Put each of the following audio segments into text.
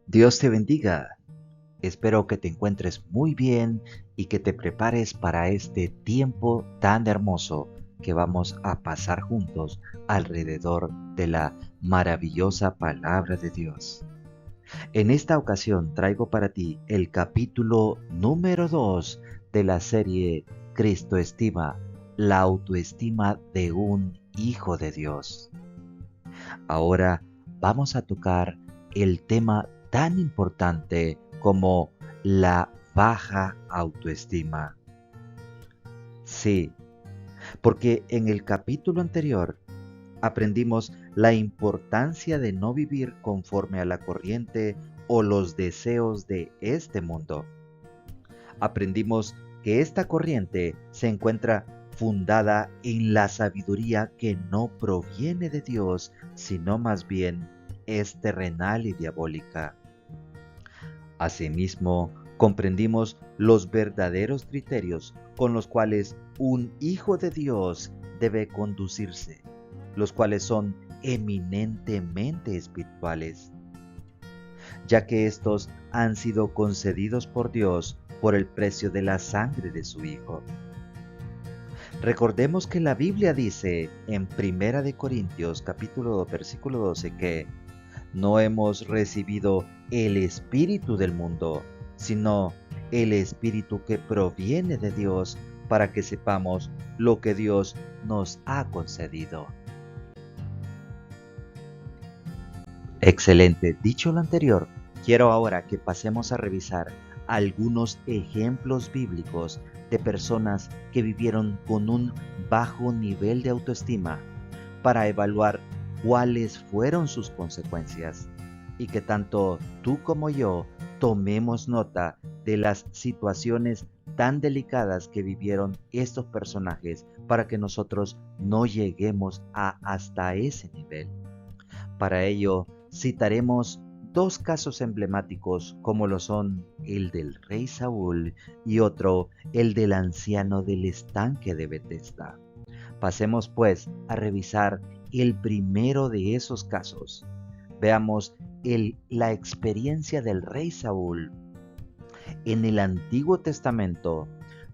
Dios te bendiga. Espero que te encuentres muy bien y que te prepares para este tiempo tan hermoso que vamos a pasar juntos alrededor de la maravillosa palabra de Dios. En esta ocasión traigo para ti el capítulo número 2 de la serie Cristo estima, la autoestima de un hijo de Dios. Ahora vamos a tocar el tema tan importante como la baja autoestima. Sí, porque en el capítulo anterior aprendimos la importancia de no vivir conforme a la corriente o los deseos de este mundo. Aprendimos que esta corriente se encuentra fundada en la sabiduría que no proviene de Dios, sino más bien es terrenal y diabólica. Asimismo, comprendimos los verdaderos criterios con los cuales un hijo de Dios debe conducirse, los cuales son eminentemente espirituales, ya que estos han sido concedidos por Dios por el precio de la sangre de su Hijo. Recordemos que la Biblia dice en Primera de Corintios capítulo 2 versículo 12 que no hemos recibido el espíritu del mundo, sino el espíritu que proviene de Dios para que sepamos lo que Dios nos ha concedido. Excelente. Dicho lo anterior, quiero ahora que pasemos a revisar algunos ejemplos bíblicos de personas que vivieron con un bajo nivel de autoestima para evaluar cuáles fueron sus consecuencias y que tanto tú como yo tomemos nota de las situaciones tan delicadas que vivieron estos personajes para que nosotros no lleguemos hasta ese nivel. Para ello, citaremos dos casos emblemáticos como lo son el del rey Saúl y otro, el del anciano del estanque de Betesda. Pasemos pues a revisar el primero de esos casos. Veamos la experiencia del rey Saúl. En el Antiguo Testamento,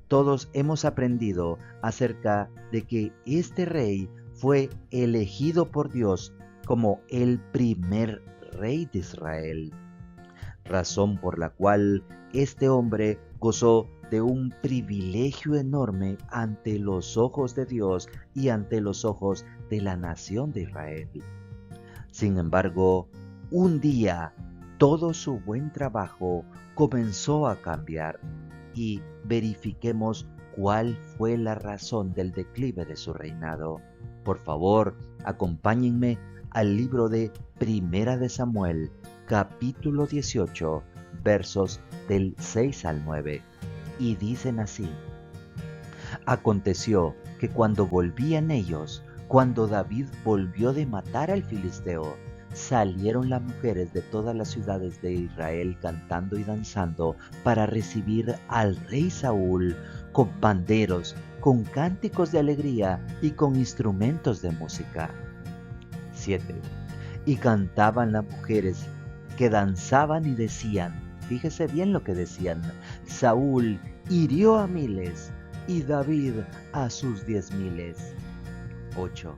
todos hemos aprendido acerca de que este rey fue elegido por Dios como el primer rey de Israel, razón por la cual este hombre gozó de un privilegio enorme ante los ojos de Dios y ante los ojos de la nación de Israel. Sin embargo, un día todo su buen trabajo comenzó a cambiar y verifiquemos cuál fue la razón del declive de su reinado. Por favor, acompáñenme al libro de Primera de Samuel, capítulo 18, versos del 6 al 9, y dicen así: Aconteció que cuando volvían ellos, cuando David volvió de matar al filisteo, salieron las mujeres de todas las ciudades de Israel cantando y danzando para recibir al rey Saúl con panderos, con cánticos de alegría y con instrumentos de música. 7. Y cantaban las mujeres que danzaban y decían, fíjese bien lo que decían: Saúl hirió a miles y David a sus 10,000. 8.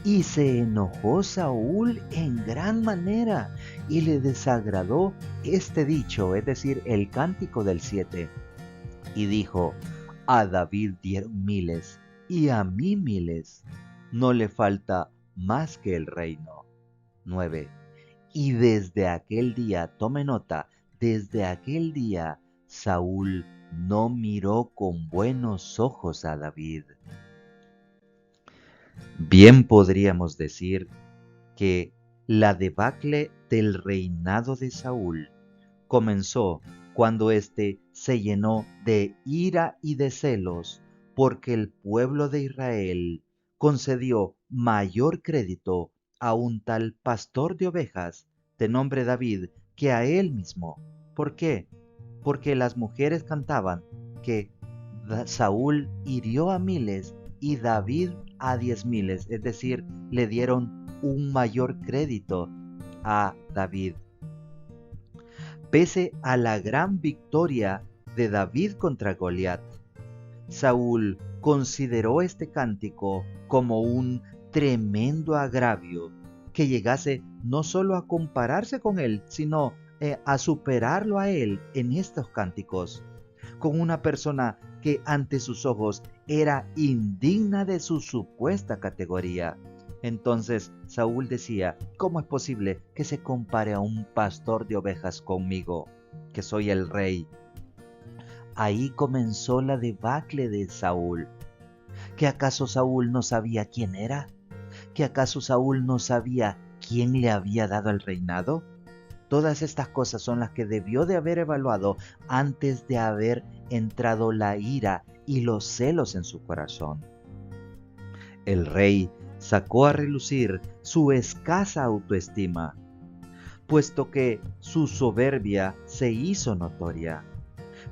Y se enojó Saúl en gran manera y le desagradó este dicho, es decir, el cántico del 7. Y dijo: a David dieron miles y a mí miles, no le falta más que el reino. 9. Y desde aquel día, tome nota, desde aquel día Saúl no miró con buenos ojos a David. Bien podríamos decir que la debacle del reinado de Saúl comenzó cuando éste se llenó de ira y de celos porque el pueblo de Israel concedió mayor crédito a un tal pastor de ovejas de nombre David que a él mismo. ¿Por qué? Porque las mujeres cantaban que Saúl hirió a miles y David a 10,000, es decir, le dieron un mayor crédito a David. Pese a la gran victoria de David contra Goliat, Saúl consideró este cántico como un tremendo agravio que llegase no solo a compararse con él, sino a superarlo a él en estos cánticos, con una persona que ante sus ojos era indigna de su supuesta categoría. Entonces Saúl decía: ¿cómo es posible que se compare a un pastor de ovejas conmigo, que soy el rey? Ahí comenzó la debacle de Saúl. ¿Que acaso Saúl no sabía quién era? ¿Que acaso Saúl no sabía quién le había dado el reinado? Todas estas cosas son las que debió de haber evaluado antes de haber entrado la ira y los celos en su corazón. El rey sacó a relucir su escasa autoestima, puesto que su soberbia se hizo notoria,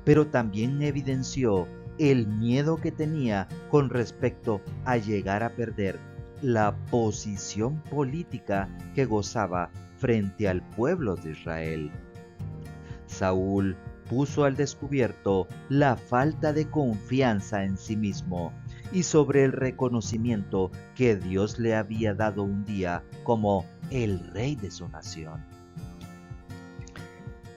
pero también evidenció el miedo que tenía con respecto a llegar a perder la posición política que gozaba frente al pueblo de Israel. Saúl puso al descubierto la falta de confianza en sí mismo y sobre el reconocimiento que Dios le había dado un día como el rey de su nación.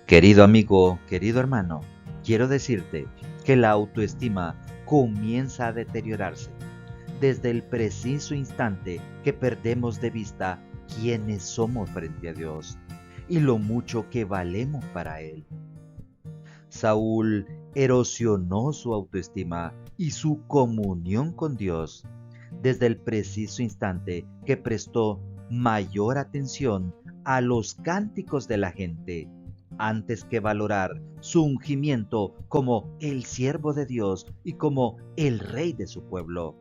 Querido amigo, querido hermano, quiero decirte que la autoestima comienza a deteriorarse desde el preciso instante que perdemos de vista quiénes somos frente a Dios y lo mucho que valemos para Él. Saúl erosionó su autoestima y su comunión con Dios desde el preciso instante que prestó mayor atención a los cánticos de la gente antes que valorar su ungimiento como el siervo de Dios y como el rey de su pueblo.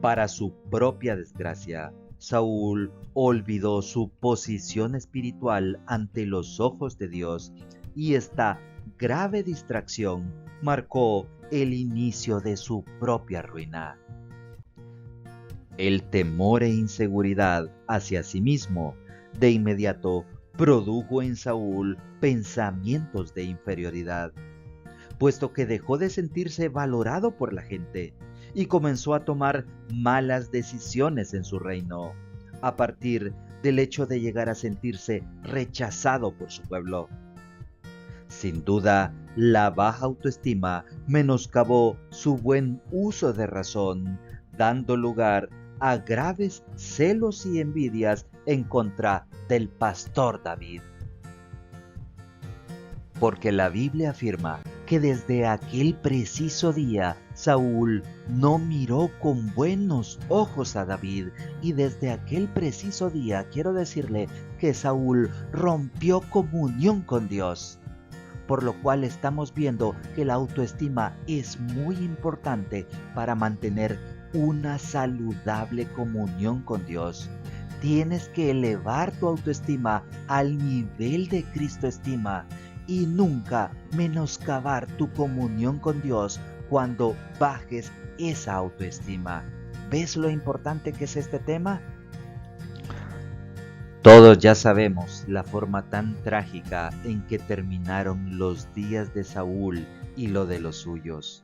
Para su propia desgracia, Saúl olvidó su posición espiritual ante los ojos de Dios y esta grave distracción marcó el inicio de su propia ruina. El temor e inseguridad hacia sí mismo de inmediato produjo en Saúl pensamientos de inferioridad, puesto que dejó de sentirse valorado por la gente y comenzó a tomar malas decisiones en su reino, a partir del hecho de llegar a sentirse rechazado por su pueblo. Sin duda, la baja autoestima menoscabó su buen uso de razón, dando lugar a graves celos y envidias en contra del pastor David. Porque la Biblia afirma que desde aquel preciso día Saúl no miró con buenos ojos a David, y desde aquel preciso día quiero decirle que Saúl rompió comunión con Dios. Por lo cual estamos viendo que la autoestima es muy importante para mantener una saludable comunión con Dios. Tienes que elevar tu autoestima al nivel de Cristo estima y nunca menoscabar tu comunión con Dios cuando bajes esa autoestima. ¿Ves lo importante que es este tema? Todos ya sabemos la forma tan trágica en que terminaron los días de Saúl y lo de los suyos.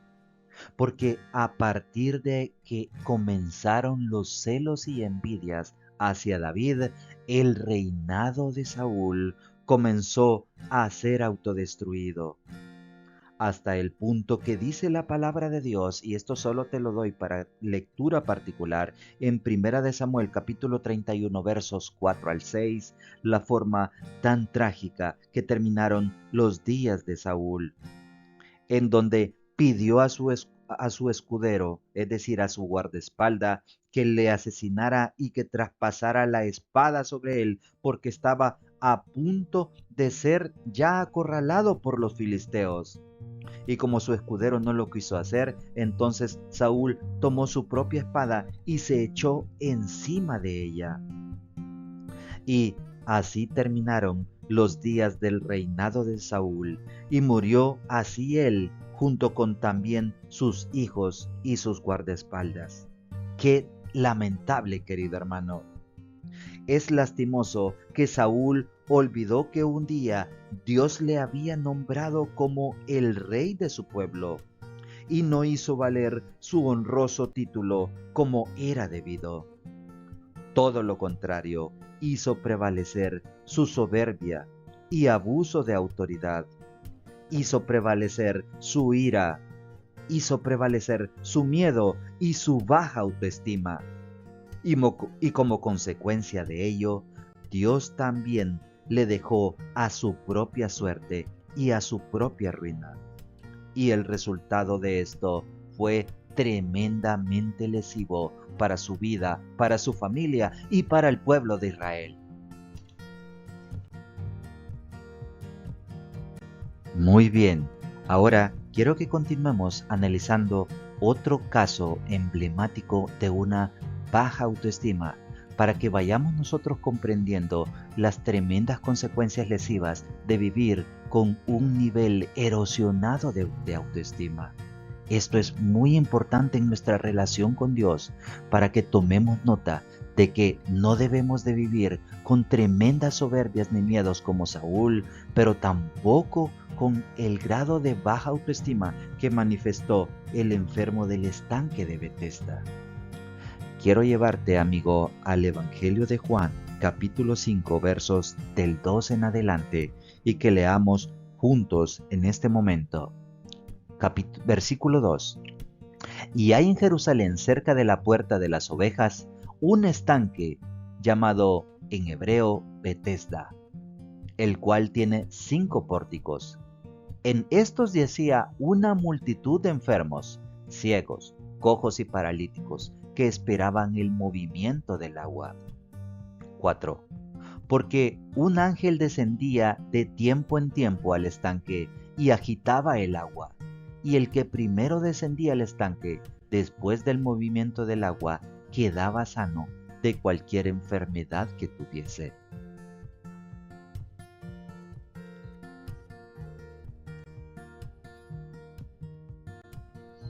Porque a partir de que comenzaron los celos y envidias hacia David, el reinado de Saúl comenzó a ser autodestruido. Hasta el punto que dice la palabra de Dios, y esto solo te lo doy para lectura particular, en 1 Samuel capítulo 31 versos 4 al 6, la forma tan trágica que terminaron los días de Saúl, en donde pidió a su escudero, es decir, a su guardaespaldas, que le asesinara y que traspasara la espada sobre él, porque estaba a punto de ser ya acorralado por los filisteos. Y como su escudero no lo quiso hacer, entonces Saúl tomó su propia espada y se echó encima de ella. Y así terminaron los días del reinado de Saúl, y murió así él, junto con también sus hijos y sus guardaespaldas. Qué lamentable, querido hermano. Es lastimoso que Saúl olvidó que un día Dios le había nombrado como el rey de su pueblo y no hizo valer su honroso título como era debido. Todo lo contrario, hizo prevalecer su soberbia y abuso de autoridad. Hizo prevalecer su ira, hizo prevalecer su miedo y su baja autoestima. Y como consecuencia de ello, Dios también le dejó a su propia suerte y a su propia ruina. Y el resultado de esto fue tremendamente lesivo para su vida, para su familia y para el pueblo de Israel. Muy bien, ahora quiero que continuemos analizando otro caso emblemático de una baja autoestima para que vayamos nosotros comprendiendo las tremendas consecuencias lesivas de vivir con un nivel erosionado de autoestima. Esto es muy importante en nuestra relación con Dios para que tomemos nota de que no debemos de vivir con tremendas soberbias ni miedos como Saúl, pero tampoco con el grado de baja autoestima que manifestó el enfermo del estanque de Betesda. Quiero llevarte, amigo, al Evangelio de Juan, capítulo 5, versos del 2 en adelante, y que leamos juntos en este momento. Versículo 2. Y hay en Jerusalén, cerca de la puerta de las ovejas, un estanque llamado en hebreo Betesda, el cual tiene 5 pórticos. En estos yacía una multitud de enfermos, ciegos, cojos y paralíticos, que esperaban el movimiento del agua. 4. Porque un ángel descendía de tiempo en tiempo al estanque y agitaba el agua. Y el que primero descendía al estanque, después del movimiento del agua, quedaba sano de cualquier enfermedad que tuviese.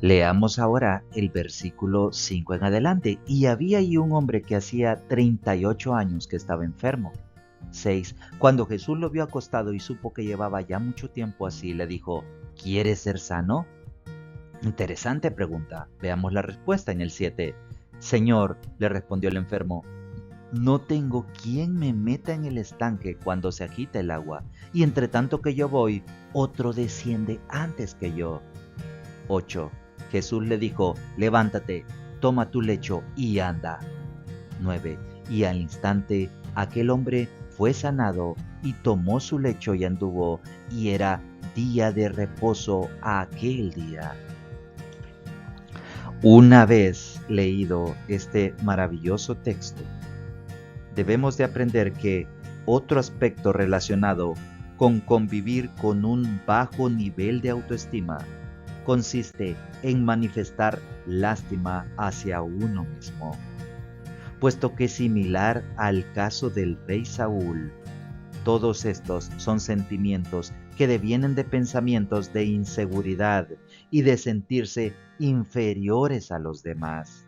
Leamos ahora el versículo 5 en adelante. Y había allí un hombre que hacía 38 años que estaba enfermo. 6. Cuando Jesús lo vio acostado y supo que llevaba ya mucho tiempo así, le dijo: ¿Quieres ser sano? Interesante pregunta. Veamos la respuesta en el 7. Señor, le respondió el enfermo, no tengo quien me meta en el estanque cuando se agita el agua, y entre tanto que yo voy, otro desciende antes que yo. 8. Jesús le dijo: levántate, toma tu lecho y anda. 9. Y al instante aquel hombre fue sanado y tomó su lecho y anduvo, y era día de reposo aquel día. Una vez leído este maravilloso texto, debemos de aprender que otro aspecto relacionado con convivir con un bajo nivel de autoestima consiste en manifestar lástima hacia uno mismo, puesto que similar al caso del rey Saúl, todos estos son sentimientos que devienen de pensamientos de inseguridad y de sentirse inferiores a los demás.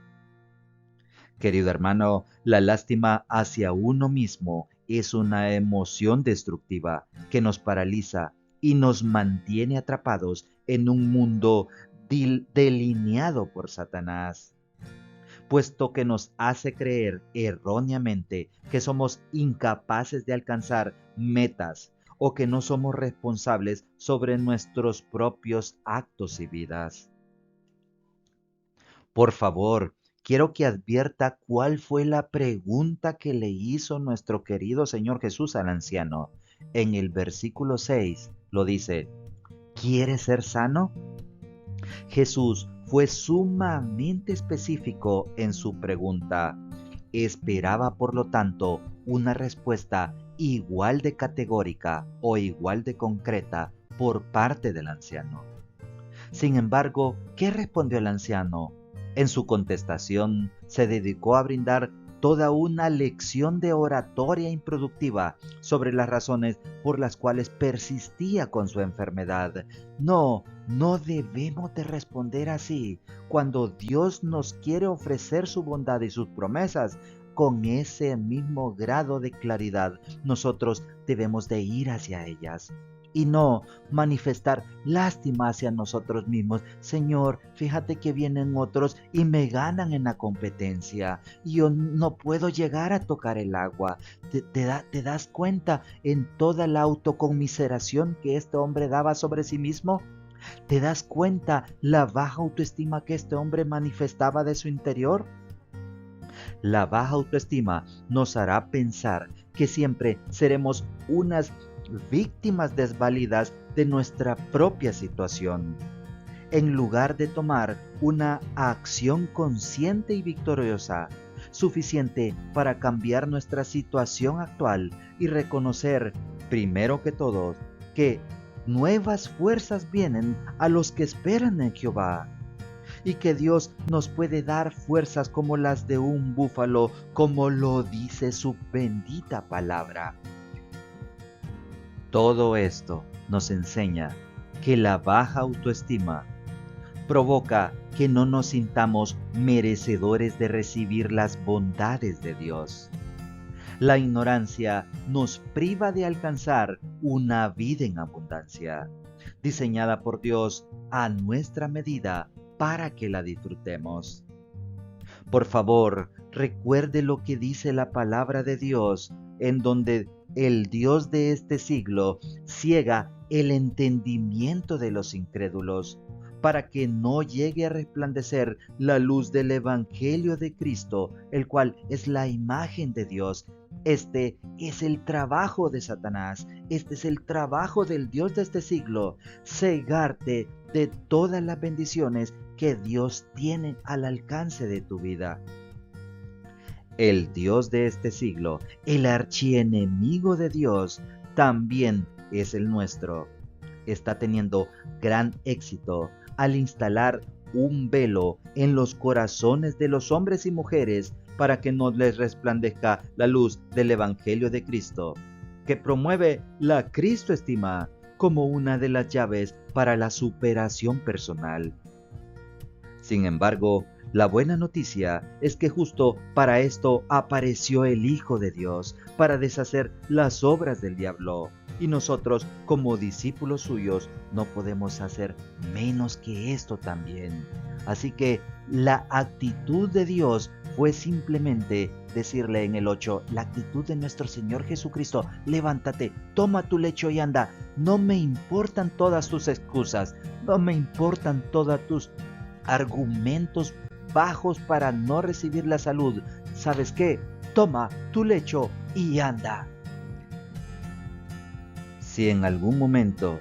Querido hermano, la lástima hacia uno mismo es una emoción destructiva que nos paraliza y nos mantiene atrapados en un mundo delineado por Satanás, puesto que nos hace creer erróneamente que somos incapaces de alcanzar metas o que no somos responsables sobre nuestros propios actos y vidas. Por favor, quiero que advierta cuál fue la pregunta que le hizo nuestro querido Señor Jesús al anciano. En el versículo 6 lo dice: ¿quieres ser sano? Jesús fue sumamente específico en su pregunta. Esperaba, por lo tanto, una respuesta igual de categórica o igual de concreta por parte del anciano. Sin embargo, ¿qué respondió el anciano? En su contestación, se dedicó a brindar toda una lección de oratoria improductiva sobre las razones por las cuales persistía con su enfermedad. No debemos de responder así. Cuando Dios nos quiere ofrecer su bondad y sus promesas, con ese mismo grado de claridad nosotros debemos de ir hacia ellas y no manifestar lástima hacia nosotros mismos. Señor, fíjate que vienen otros y me ganan en la competencia y yo no puedo llegar a tocar el agua. ¿Te das cuenta en toda la autoconmiseración que este hombre daba sobre sí mismo? ¿Te das cuenta la baja autoestima que este hombre manifestaba de su interior? La baja autoestima nos hará pensar que siempre seremos unas víctimas desvalidas de nuestra propia situación, en lugar de tomar una acción consciente y victoriosa, suficiente para cambiar nuestra situación actual y reconocer, primero que todo, que nuevas fuerzas vienen a los que esperan en Jehová, y que Dios nos puede dar fuerzas como las de un búfalo, como lo dice su bendita palabra. Todo esto nos enseña que la baja autoestima provoca que no nos sintamos merecedores de recibir las bondades de Dios. La ignorancia nos priva de alcanzar una vida en abundancia, diseñada por Dios a nuestra medida para que la disfrutemos. Por favor, recuerde lo que dice la palabra de Dios, en donde el Dios de este siglo ciega el entendimiento de los incrédulos, para que no llegue a resplandecer la luz del Evangelio de Cristo, el cual es la imagen de Dios. Este es el trabajo de Satanás, este es el trabajo del Dios de este siglo, cegarte de todas las bendiciones que Dios tiene al alcance de tu vida. El Dios de este siglo, el archienemigo de Dios, también es el nuestro. Está teniendo gran éxito al instalar un velo en los corazones de los hombres y mujeres para que no les resplandezca la luz del Evangelio de Cristo, que promueve la Cristoestima como una de las llaves para la superación personal. Sin embargo, la buena noticia es que justo para esto apareció el Hijo de Dios, para deshacer las obras del diablo. Y nosotros, como discípulos suyos, no podemos hacer menos que esto también. Así que la actitud de Dios fue simplemente decirle en el 8, la actitud de nuestro Señor Jesucristo: levántate, toma tu lecho y anda. No me importan todas tus excusas, no me importan todos tus argumentos bajos para no recibir la salud. ¿Sabes qué? Toma tu lecho y anda. Si en algún momento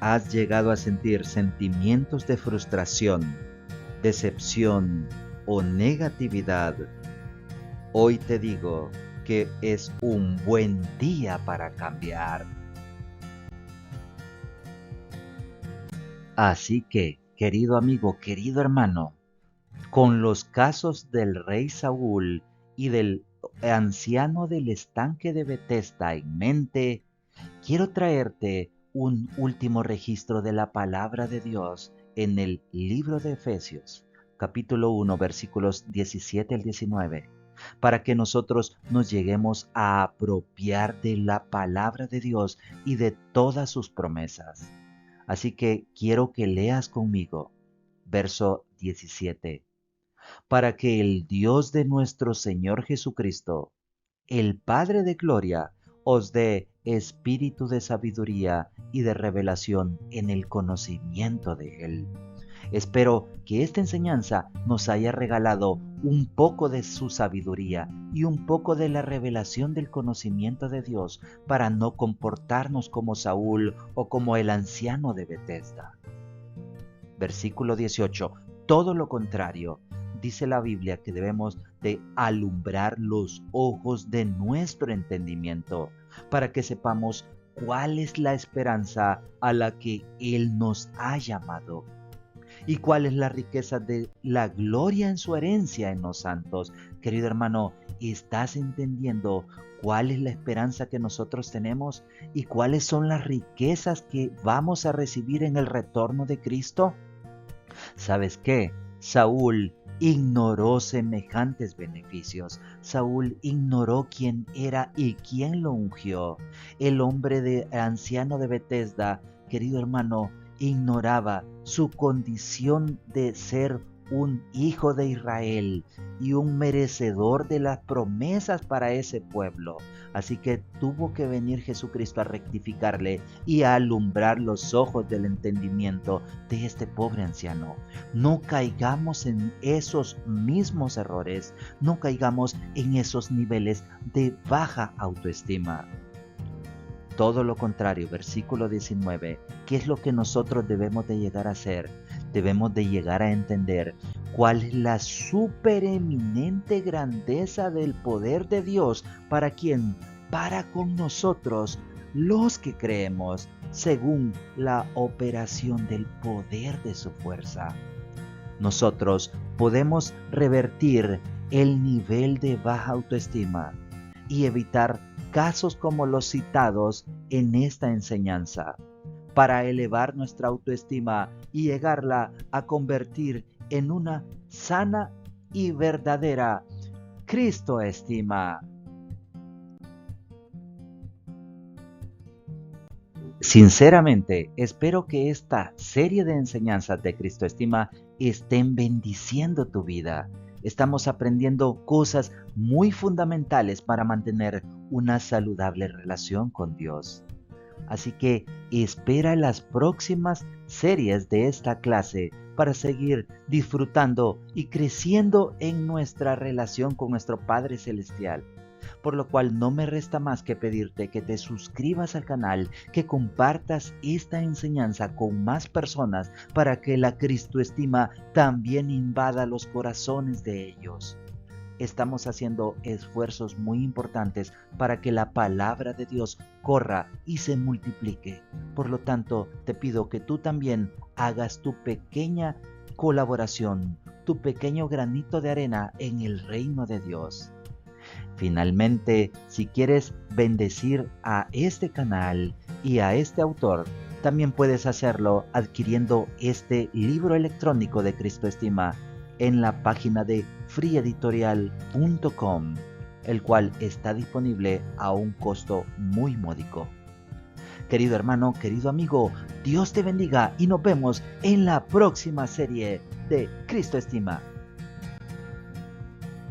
has llegado a sentir sentimientos de frustración, decepción o negatividad, hoy te digo que es un buen día para cambiar. Así que, querido amigo, querido hermano, con los casos del rey Saúl y del anciano del estanque de Betesda en mente, quiero traerte un último registro de la palabra de Dios en el libro de Efesios, capítulo 1, versículos 17 al 19, para que nosotros nos lleguemos a apropiar de la palabra de Dios y de todas sus promesas. Así que quiero que leas conmigo, verso 17. Para que el Dios de nuestro Señor Jesucristo, el Padre de gloria, os dé espíritu de sabiduría y de revelación en el conocimiento de Él. Espero que esta enseñanza nos haya regalado un poco de su sabiduría y un poco de la revelación del conocimiento de Dios para no comportarnos como Saúl o como el anciano de Betesda. Versículo 18. Todo lo contrario. Dice la Biblia que debemos de alumbrar los ojos de nuestro entendimiento para que sepamos cuál es la esperanza a la que Él nos ha llamado y cuál es la riqueza de la gloria en su herencia en los santos. Querido hermano, ¿estás entendiendo cuál es la esperanza que nosotros tenemos y cuáles son las riquezas que vamos a recibir en el retorno de Cristo? ¿Sabes qué? Saúl ignoró semejantes beneficios. Saúl ignoró quién era y quién lo ungió. El hombre anciano de Betesda, querido hermano, ignoraba su condición de ser un hijo de Israel y un merecedor de las promesas para ese pueblo. Así que tuvo que venir Jesucristo a rectificarle y a alumbrar los ojos del entendimiento de este pobre anciano. No caigamos en esos mismos errores, no caigamos en esos niveles de baja autoestima. Todo lo contrario, versículo 19, ¿qué es lo que nosotros debemos de llegar a hacer? Debemos de llegar a entender cuál es la supereminente grandeza del poder de Dios. ¿Para quién? Para con nosotros, los que creemos, según la operación del poder de su fuerza. Nosotros podemos revertir el nivel de baja autoestima y evitar casos como los citados en esta enseñanza, para elevar nuestra autoestima y llegarla a convertir en una sana y verdadera Cristoestima. Sinceramente, espero que esta serie de enseñanzas de Cristoestima estén bendiciendo tu vida. Estamos aprendiendo cosas muy fundamentales para mantener una saludable relación con Dios. Así que espera las próximas series de esta clase para seguir disfrutando y creciendo en nuestra relación con nuestro Padre Celestial. Por lo cual no me resta más que pedirte que te suscribas al canal, que compartas esta enseñanza con más personas para que la Cristoestima también invada los corazones de ellos. Estamos haciendo esfuerzos muy importantes para que la palabra de Dios corra y se multiplique. Por lo tanto, te pido que tú también hagas tu pequeña colaboración, tu pequeño granito de arena en el reino de Dios. Finalmente, si quieres bendecir a este canal y a este autor, también puedes hacerlo adquiriendo este libro electrónico de Cristoestima en la página de freeeditorial.com, el cual está disponible a un costo muy módico. Querido hermano, querido amigo, Dios te bendiga y nos vemos en la próxima serie de Cristoestima.